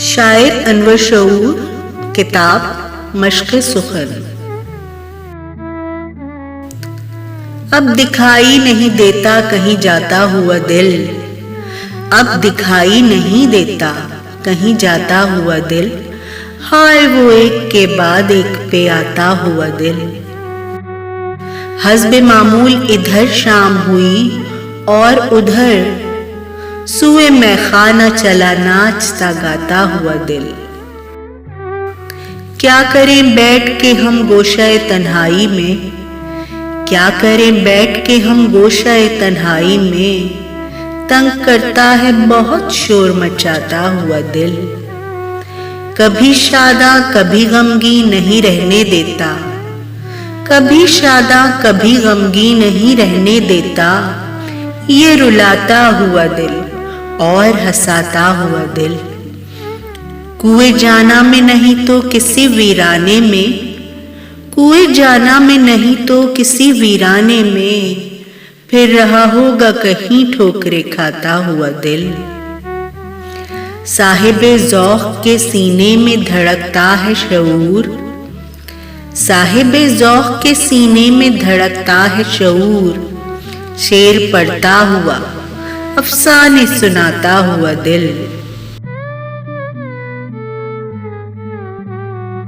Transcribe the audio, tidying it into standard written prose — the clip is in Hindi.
शायर अनवर शऊर, किताब मश्क़ सुख़न। अब दिखाई नहीं देता कहीं जाता हुआ दिल, अब दिखाई नहीं देता कहीं जाता हुआ दिल, हाय वो एक के बाद एक पे आता हुआ दिल। हस्बे मामूल इधर शाम हुई और उधर सुए मैखाना चला नाचता गाता हुआ दिल। क्या करें बैठ के हम गोशाए तन्हाई में, क्या करें बैठ के हम गोशाए तन्हाई में, तंग करता है बहुत शोर मचाता हुआ दिल। कभी शादा कभी गमगीन नहीं रहने देता, कभी शादा कभी गमगीन नहीं रहने देता, ये रुलाता हुआ दिल और हंसाता हुआ दिल। कुएं जाना में नहीं तो किसी वीराने में, कुएं जाना में नहीं तो किसी वीराने में, फिर रहा होगा कहीं ठोकरे खाता हुआ दिल। साहिबे ज़ौक़ के सीने में धड़कता है शऊर, साहिबे ज़ौक़ के सीने में धड़कता है शऊर, शेर पढ़ता हुआ अफ़साने सुनाता हुआ दिल।